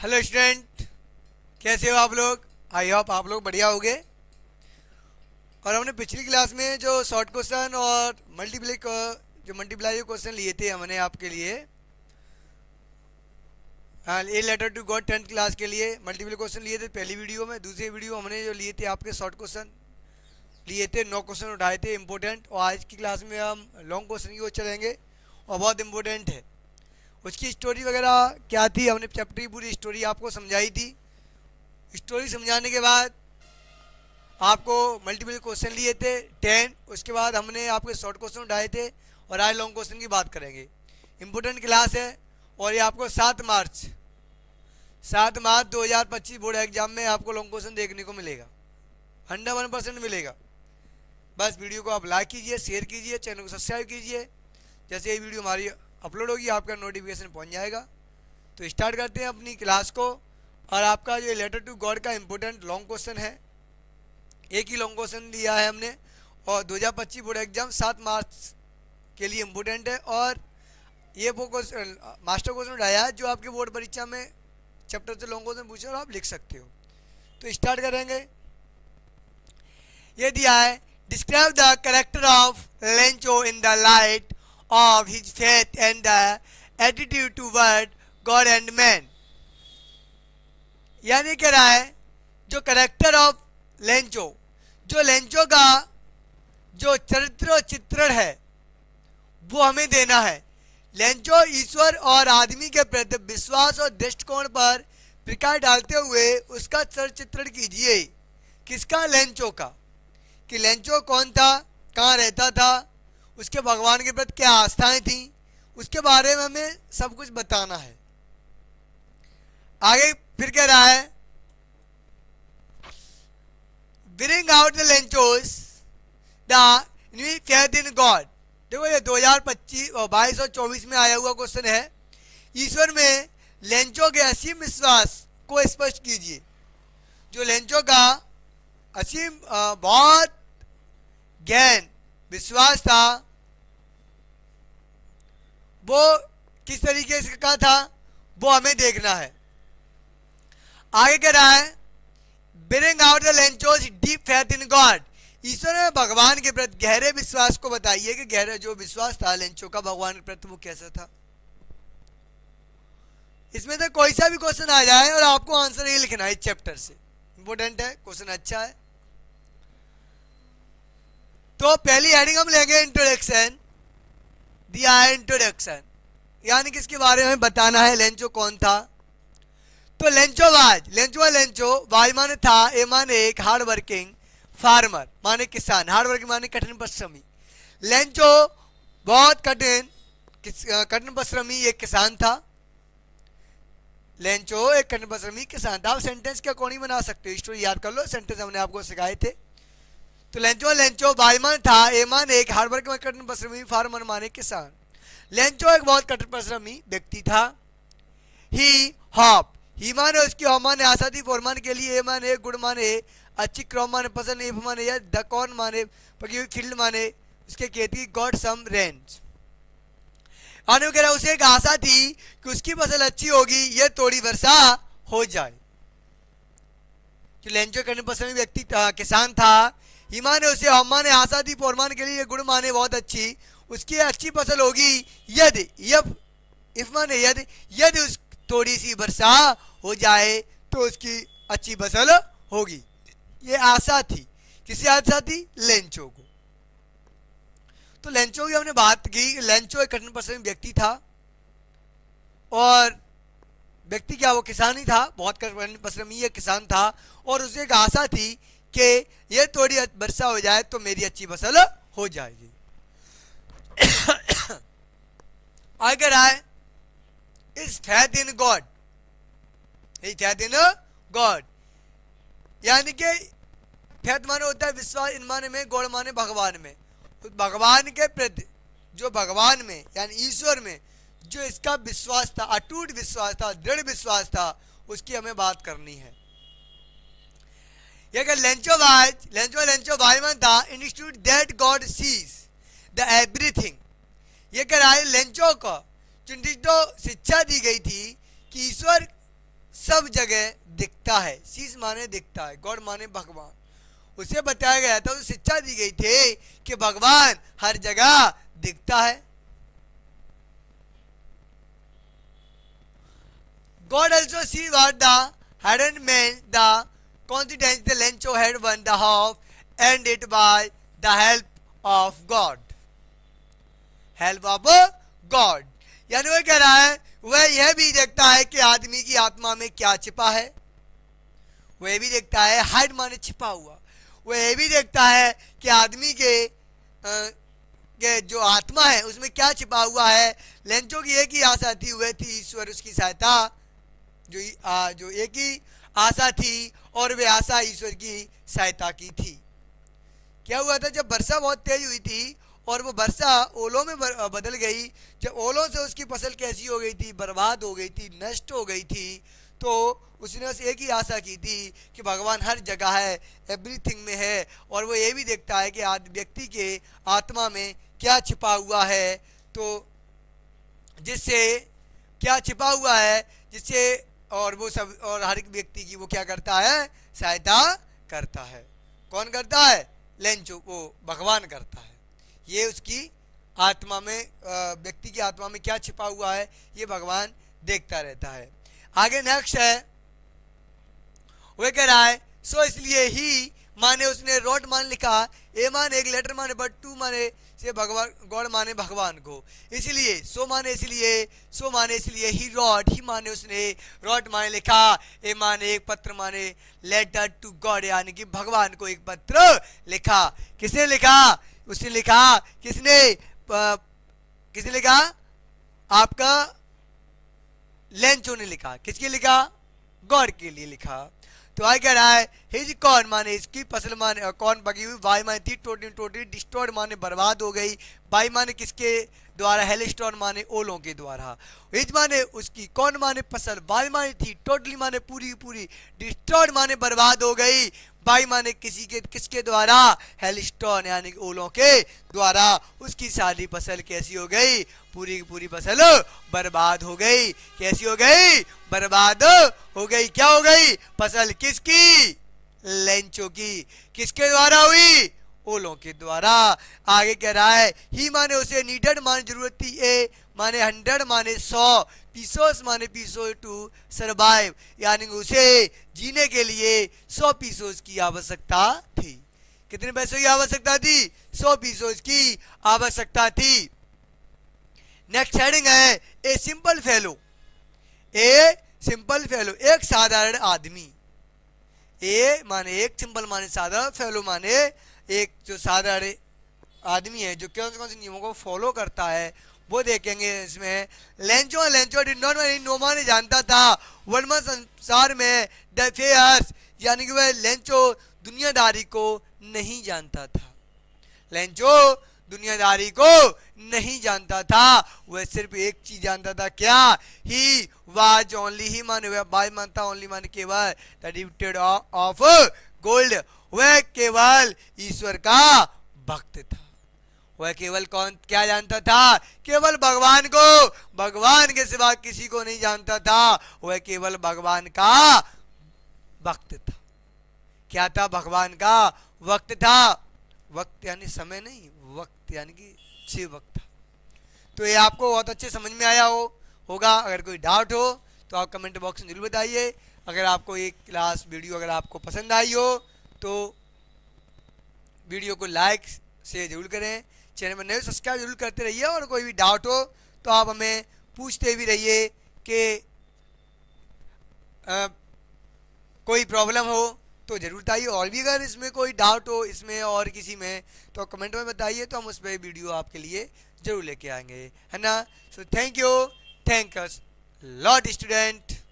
Hello student, कैसे हो आप लोग। आई होप आप लोग बढ़िया होगे। और हमने पिछली क्लास में जो शॉर्ट क्वेश्चन और मल्टीप्लाई क्वेश्चन लिए थे हमने आपके लिए, हाँ, a letter to God 10th class के लिए मल्टीपल क्वेश्चन लिए थे पहली वीडियो में। दूसरी वीडियो हमने जो लिए थे आपके शॉर्ट क्वेश्चन लिए थे, 9 क्वेश्चन उठाए थे इंपॉर्टेंट। और आज की क्लास में हम लॉन्ग क्वेश्चन की ओर चलेंगे और बहुत इंपॉर्टेंट है। उसकी स्टोरी वगैरह क्या थी, हमने चैप्टर की पूरी स्टोरी आपको समझाई थी। स्टोरी समझाने के बाद आपको मल्टीपल क्वेश्चन लिए थे 10, उसके बाद हमने आपके शॉर्ट क्वेश्चन उठाए थे और आज लॉन्ग क्वेश्चन की बात करेंगे। इंपॉर्टेंट क्लास है और ये आपको 7 मार्च 2025 बोर्ड एग्जाम में आपको लॉन्ग क्वेश्चन देखने को मिलेगा, 101% मिलेगा। बस वीडियो को आप लाइक कीजिए, शेयर कीजिए, चैनल को सब्सक्राइब कीजिए। जैसे ये वीडियो हमारी अपलोड होगी आपका नोटिफिकेशन पहुंच जाएगा। तो स्टार्ट करते हैं अपनी क्लास को। और आपका जो लेटर टू गॉड का इंपॉर्टेंट लॉन्ग क्वेश्चन है, एक ही लॉन्ग क्वेश्चन लिया है हमने और 2025 बोर्ड एग्जाम 7 मार्च के लिए इम्पोर्टेंट है। और ये वो मास्टर क्वेश्चन उठाया है जो आपके बोर्ड परीक्षा में चैप्टर से लॉन्ग क्वेश्चन पूछे और आप लिख सकते हो। तो स्टार्ट करेंगे। ये दिया है, describe the character of Lencho in the light of his faith and the attitude toward God and man. यानी कह रहा है जो कैरेक्टर ऑफ लेंचो, जो लेंचो का जो चरित्र और चित्रण है वो हमें देना है। लेंचो ईश्वर और आदमी के प्रति विश्वास और दृष्टिकोण पर प्रकाश डालते हुए उसका चित्रण कीजिए। किसका? लेंचो का। कि लेंचो कौन था, कहाँ रहता था, उसके भगवान के प्रति क्या आस्थाएं थी, उसके बारे में हमें सब कुछ बताना है। आगे फिर कह रहा है, bring out the lanterns the faith in god. देखो ये 2025 और 22 और 24 में आया हुआ क्वेश्चन है। ईश्वर में लेंचो के असीम विश्वास को स्पष्ट कीजिए। जो लेंचो का असीम बहुत ज्ञान विश्वास था वो किस तरीके से का था वो हमें देखना है। आगे कह रहा है, bring out the lanterns deep faith in god. ईश्वर में भगवान के प्रति गहरे विश्वास को बताइए कि गहरा जो विश्वास था लेंचो का भगवान के प्रति वो कैसा था। इसमें से कोई सा भी क्वेश्चन आ जाए और आपको आंसर ये लिखना है इस चैप्टर से। इंपोर्टेंट है, क्वेश्चन अच्छा है। तो पहली हेडिंग हम लेंगे इंट्रोडक्शन। दिया है इंट्रोडक्शन, यानी कि इसके बारे में बताना है लेंचो कौन था। तो लेंचो वाज माने था, ए माने एक हार्ड वर्किंग फार्मर माने किसान, हार्ड वर्किंग माने कठिन परिश्रमी। लेंचो बहुत कठिन परिश्रमी एक किसान था। लेंचो एक कठिन परिश्रमी किसान था। आप सेंटेंस के अकॉर्डिंग बना सकते हो, स्टोरी याद कर लो, सेंटेंस हमने आपको सिखाए थे। तो लेंचो वाजमान था, ए माने एक हार्ड वर्किंग कठिन परिश्रमी, फार्मर माने किसान। लेंचो एक बहुत कठिन परिश्रमी व्यक्ति था। ही माने उसकी, हो माने आशा थी, फोर माने के लिए, ए माने गुड माने अच्छी, क्रॉप माने फसल, इफ माने या द कॉर्न माने पकी हुई फील्ड माने उसके खेत की, गॉड सम रेंज। आने कह रहा उसे एक आशा थी कि उसकी फसल अच्छी होगी, यह थोड़ी वर्षा हो जाए। जो लेंचो कठिन परिश्रमी व्यक्ति था, किसान था। ही माने उसे, हम माने आशा थी, फोर माने के लिए, गुड माने बहुत अच्छी, उसकी अच्छी फसल होगी यदि, इफ माने यदि उस थोड़ी सी वर्षा हो जाए तो उसकी अच्छी फसल होगी। ये आशा थी। किसी आशा थी? लेंचो को। तो लेंचो की हमने बात की। लेंचो एक कठिन परिश्रमी व्यक्ति था और व्यक्ति क्या, वो किसान ही था, बहुत कठिन परिश्रमी ये किसान था। और उसे एक आशा थी कि ये थोड़ी वर्षा हो जाए तो मेरी अच्छी फसल हो जाएगी। आगे रहा है, is faith in God, faith in God, यानी कि फेथ माने होता है विश्वास, इन माने में, गॉड माने भगवान में। तो भगवान के प्रति, जो भगवान में यानी ईश्वर में जो इसका विश्वास था, अटूट विश्वास था, दृढ़ विश्वास था, उसकी हमें बात करनी है। ये लेंचो वाजमान था, institute that God sees the everything. ये कह रहा है लेंचो को जो शिक्षा दी गई थी कि ईश्वर सब जगह दिखता है। सीज माने दिखता है, गॉड माने भगवान। उसे बताया गया था, उसे शिक्षा दी गई थी कि भगवान हर जगह दिखता है। God also see what the hadn't meant the consequence the Lencho had won the half and it by the help of God. Help of God. यानी वह कह रहा है, वह यह भी देखता है कि आदमी की आत्मा में क्या छिपा है। वह भी देखता है, हाइड माने छिपा हुआ। वह यह भी देखता है कि आदमी के जो आत्मा है उसमें क्या छिपा हुआ है। लेंचो की एक ही आशा थी, वह थी ईश्वर उसकी सहायता। जो एक ही आशा थी और वे आशा ईश्वर की सहायता की थी। क्या हुआ था, जब वर्षा बहुत तेज हुई थी और वो वर्षा ओलों में बदल गई, जब ओलों से उसकी फसल कैसी हो गई थी, बर्बाद हो गई थी, नष्ट हो गई थी, तो उसने बस एक ही आशा की थी कि भगवान हर जगह है, एवरीथिंग में है। और वो ये भी देखता है कि व्यक्ति के आत्मा में क्या छिपा हुआ है, तो जिससे क्या छिपा हुआ है, जिससे और वो सब और हर एक व्यक्ति की वो क्या करता है, सहायता करता है। कौन करता है, लेंचो, वो भगवान करता है। ये उसकी आत्मा में, व्यक्ति की आत्मा में क्या छिपा हुआ है, ये भगवान देखता रहता है। आगे नेक्स्ट है, वह कह रहा है सो इसलिए ही माने उसने रोट मान लिखा, ए माने एक लेटर माने, बट टू माने से भगवान, गॉड माने भगवान को। इसलिए सो माने इसलिए, सो माने इसलिए, ही रॉट, ही माने उसने, रॉट माने लिखा, ए माने एक पत्र माने, लेटर टू गॉड यानी कि भगवान को एक पत्र लिखा। किसने लिखा, उसने लिखा, किसने लिखा, आपका लेंचो ने लिखा। किसके लिखा, गॉड के लिए लिखा। तो आगे कह रहा है हिज कॉर्न माने इसकी फसल माने, कॉर्न पकी हुई, बाई माने थी, टोटली डिस्ट्रॉयड माने बर्बाद हो गई, बाई माने किसके द्वारा, हेलस्टोन माने ओलों के द्वारा। हिज माने उसकी, कॉर्न माने फसल, बाई माने थी, टोटली माने पूरी पूरी, डिस्ट्रॉयड माने बर्बाद हो गई, बाई माने किसके द्वारा, हेलस्टोन यानी कि ओलों के द्वारा उसकी सारी फसल कैसी हो गई, पूरी की पूरी फसल बर्बाद हो गई। कैसी हो गई, बर्बाद हो गई। क्या हो गई, फसल किसकी, लेंचो की। किसके द्वारा हुई, ओलों के द्वारा। आगे कह रहा है ही माने उसे नीडेड माने जरूरत थी, ए माने 100 माने 100, पीसोस माने पीसो टू सर्वाइव यानी उसे जीने के लिए 100 पीसोस की आवश्यकता थी। कितने पैसों की आवश्यकता थी, 100 पीसोस की आवश्यकता थी। नेक्स्ट हेडिंग है a simple fellow, a simple fellow एक साधारण आदमी। ए माने एक, सिंपल माने साधारण, फेलो माने एक जो साधारण आदमी है जो कौन से नियमों को फॉलो करता है, वो देखेंगे इसमें। लेंचो डिड नॉट नो माने जानता था, वर्मा संसार में द अफेयर्स यानी कि वह लेंचो दुनियादारी को नहीं जानता था। लेंचो दुनियादारी को नहीं जानता था, वह सिर्फ एक चीज जानता था, क्या, ही वाज ओनली, ही माने वह, बाय मानता, ओनली माने केवल, द डिप्टेड ऑफ गोल्ड, वह केवल ईश्वर का भक्त था। वह केवल कौन क्या जानता था, केवल भगवान को, भगवान के सिवा किसी को नहीं जानता था। वह केवल भगवान का भक्त था। क्या था, भगवान का वक्त था। वक्त यानी समय नहीं, वक्त यानी कि सेवक था। तो ये आपको बहुत अच्छे समझ में आया होगा। अगर कोई डाउट हो तो आप कमेंट बॉक्स में जरूर बताइए। अगर आपको ये क्लास वीडियो अगर आपको पसंद आई हो तो वीडियो को लाइक शेयर जरूर करें, चैनल में नए सब्सक्राइब जरूर करते रहिए। और कोई भी डाउट हो तो आप हमें पूछते भी रहिए कि कोई प्रॉब्लम हो तो जरूर बताइए। और भी अगर इसमें कोई डाउट हो इसमें और किसी में तो कमेंट में बताइए, तो हम उस पर वीडियो आपके लिए जरूर लेके आएंगे, है ना। So thank you lot student.